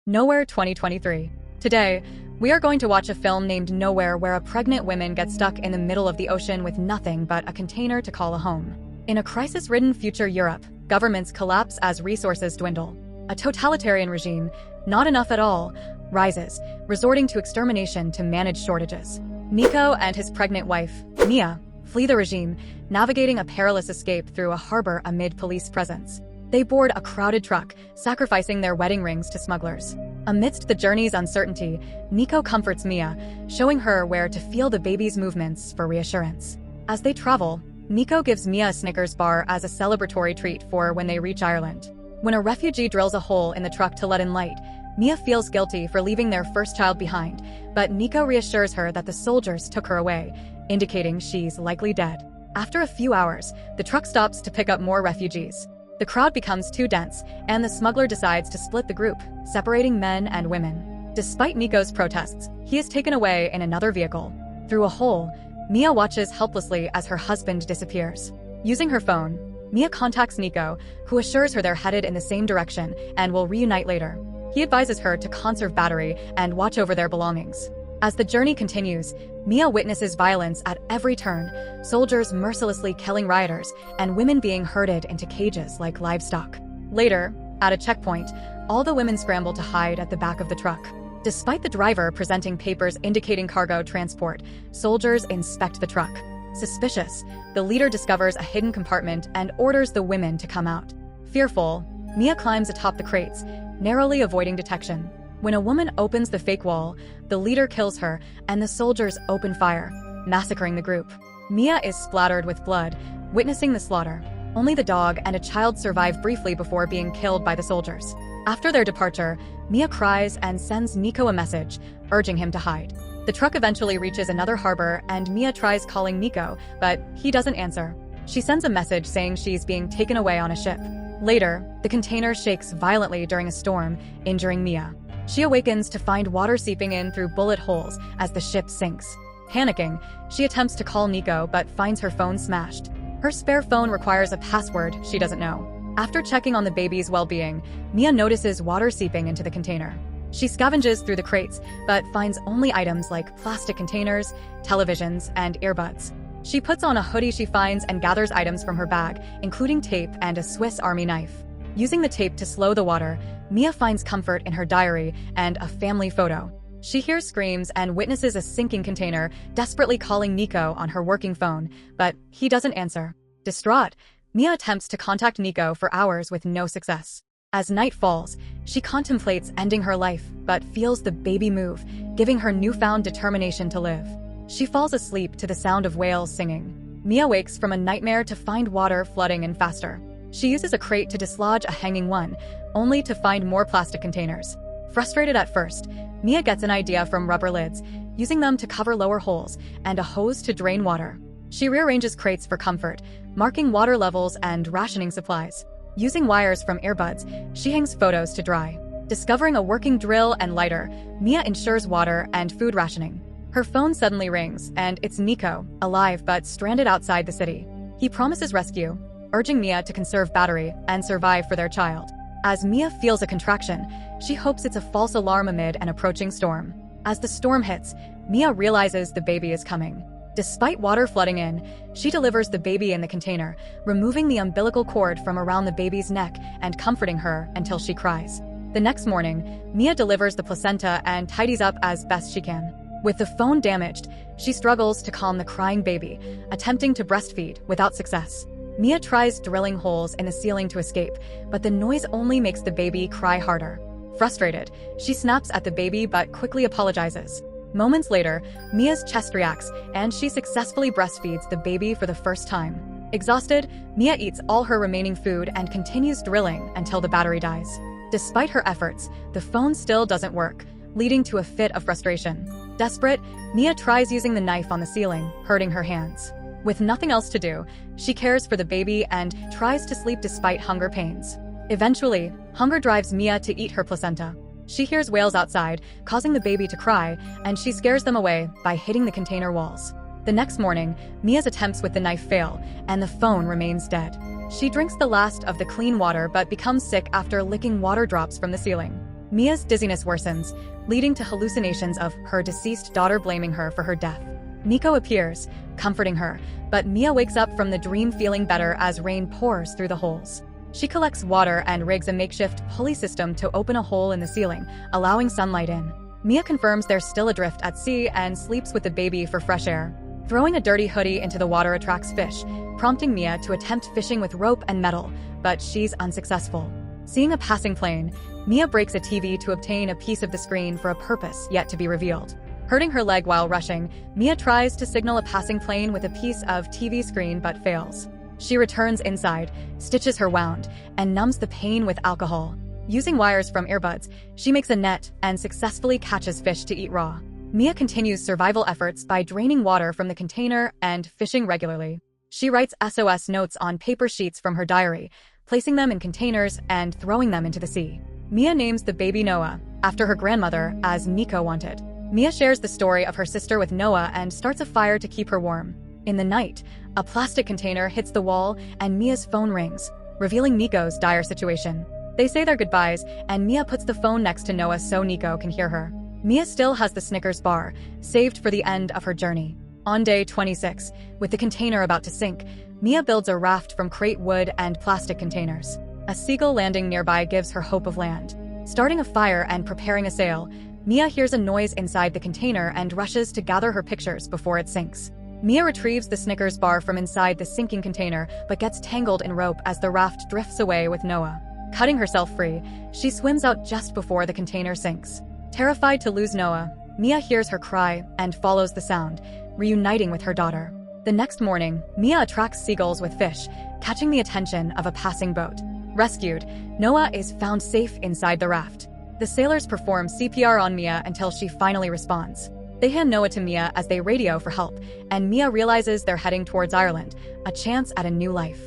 Nowhere 2023. Today, we are going to watch a film named Nowhere where a pregnant woman gets stuck in the middle of the ocean with nothing but a container to call a home. In a crisis-ridden future Europe, governments collapse as resources dwindle. A totalitarian regime, not enough at all, rises, resorting to extermination to manage shortages. Nico and his pregnant wife, Mia, flee the regime, navigating a perilous escape through a harbor amid police presence. They board a crowded truck, sacrificing their wedding rings to smugglers. Amidst the journey's uncertainty, Nico comforts Mia, showing her where to feel the baby's movements for reassurance. As they travel, Nico gives Mia a Snickers bar as a celebratory treat for when they reach Ireland. When a refugee drills a hole in the truck to let in light, Mia feels guilty for leaving their first child behind, but Nico reassures her that the soldiers took her away, indicating she's likely dead. After a few hours, the truck stops to pick up more refugees. The crowd becomes too dense, and the smuggler decides to split the group, separating men and women. Despite Nico's protests, he is taken away in another vehicle. Through a hole, Mia watches helplessly as her husband disappears. Using her phone, Mia contacts Nico, who assures her they're headed in the same direction and will reunite later. He advises her to conserve battery and watch over their belongings. As the journey continues, Mia witnesses violence at every turn, soldiers mercilessly killing rioters, and women being herded into cages like livestock. Later, at a checkpoint, all the women scramble to hide at the back of the truck. Despite the driver presenting papers indicating cargo transport, soldiers inspect the truck. Suspicious, the leader discovers a hidden compartment and orders the women to come out. Fearful, Mia climbs atop the crates, narrowly avoiding detection. When a woman opens the fake wall, the leader kills her, and the soldiers open fire, massacring the group. Mia is splattered with blood, witnessing the slaughter. Only the dog and a child survive briefly before being killed by the soldiers. After their departure, Mia cries and sends Nico a message, urging him to hide. The truck eventually reaches another harbor, and Mia tries calling Nico, but he doesn't answer. She sends a message saying she's being taken away on a ship. Later, the container shakes violently during a storm, injuring Mia. She awakens to find water seeping in through bullet holes as the ship sinks. Panicking, she attempts to call Nico but finds her phone smashed. Her spare phone requires a password she doesn't know. After checking on the baby's well-being, Mia notices water seeping into the container. She scavenges through the crates but finds only items like plastic containers, televisions, and earbuds. She puts on a hoodie she finds and gathers items from her bag, including tape and a Swiss Army knife. Using the tape to slow the water, Mia finds comfort in her diary and a family photo. She hears screams and witnesses a sinking container, desperately calling Nico on her working phone, but he doesn't answer. Distraught, Mia attempts to contact Nico for hours with no success. As night falls, she contemplates ending her life, but feels the baby move, giving her newfound determination to live. She falls asleep to the sound of whales singing. Mia wakes from a nightmare to find water flooding in faster. She uses a crate to dislodge a hanging one, only to find more plastic containers. Frustrated at first, Mia gets an idea from rubber lids, using them to cover lower holes, and a hose to drain water. She rearranges crates for comfort, marking water levels and rationing supplies. Using wires from earbuds, she hangs photos to dry. Discovering a working drill and lighter, Mia ensures water and food rationing. Her phone suddenly rings, and it's Nico, alive but stranded outside the city. He promises rescue, urging Mia to conserve battery and survive for their child. As Mia feels a contraction, she hopes it's a false alarm amid an approaching storm. As the storm hits, Mia realizes the baby is coming. Despite water flooding in, she delivers the baby in the container, removing the umbilical cord from around the baby's neck and comforting her until she cries. The next morning, Mia delivers the placenta and tidies up as best she can. With the phone damaged, she struggles to calm the crying baby, attempting to breastfeed without success. Mia tries drilling holes in the ceiling to escape, but the noise only makes the baby cry harder. Frustrated, she snaps at the baby but quickly apologizes. Moments later, Mia's chest reacts, and she successfully breastfeeds the baby for the first time. Exhausted, Mia eats all her remaining food and continues drilling until the battery dies. Despite her efforts, the phone still doesn't work, leading to a fit of frustration. Desperate, Mia tries using the knife on the ceiling, hurting her hands. With nothing else to do, she cares for the baby and tries to sleep despite hunger pains. Eventually, hunger drives Mia to eat her placenta. She hears whales outside, causing the baby to cry, and she scares them away by hitting the container walls. The next morning, Mia's attempts with the knife fail, and the phone remains dead. She drinks the last of the clean water but becomes sick after licking water drops from the ceiling. Mia's dizziness worsens, leading to hallucinations of her deceased daughter blaming her for her death. Nico appears, comforting her, but Mia wakes up from the dream feeling better as rain pours through the holes. She collects water and rigs a makeshift pulley system to open a hole in the ceiling, allowing sunlight in. Mia confirms they're still adrift at sea and sleeps with the baby for fresh air. Throwing a dirty hoodie into the water attracts fish, prompting Mia to attempt fishing with rope and metal, but she's unsuccessful. Seeing a passing plane, Mia breaks a TV to obtain a piece of the screen for a purpose yet to be revealed. Hurting her leg while rushing, Mia tries to signal a passing plane with a piece of TV screen but fails. She returns inside, stitches her wound, and numbs the pain with alcohol. Using wires from earbuds, she makes a net and successfully catches fish to eat raw. Mia continues survival efforts by draining water from the container and fishing regularly. She writes SOS notes on paper sheets from her diary, placing them in containers and throwing them into the sea. Mia names the baby Noah, after her grandmother, as Nico wanted. Mia shares the story of her sister with Noah and starts a fire to keep her warm. In the night, a plastic container hits the wall and Mia's phone rings, revealing Nico's dire situation. They say their goodbyes, and Mia puts the phone next to Noah so Nico can hear her. Mia still has the Snickers bar, saved for the end of her journey. On day 26, with the container about to sink, Mia builds a raft from crate wood and plastic containers. A seagull landing nearby gives her hope of land. Starting a fire and preparing a sail, Mia hears a noise inside the container and rushes to gather her pictures before it sinks. Mia retrieves the Snickers bar from inside the sinking container but gets tangled in rope as the raft drifts away with Noah. Cutting herself free, she swims out just before the container sinks. Terrified to lose Noah, Mia hears her cry and follows the sound, reuniting with her daughter. The next morning, Mia attracts seagulls with fish, catching the attention of a passing boat. Rescued, Noah is found safe inside the raft. The sailors perform CPR on Mia until she finally responds. They hand Noah to Mia as they radio for help, and Mia realizes they're heading towards Ireland, a chance at a new life.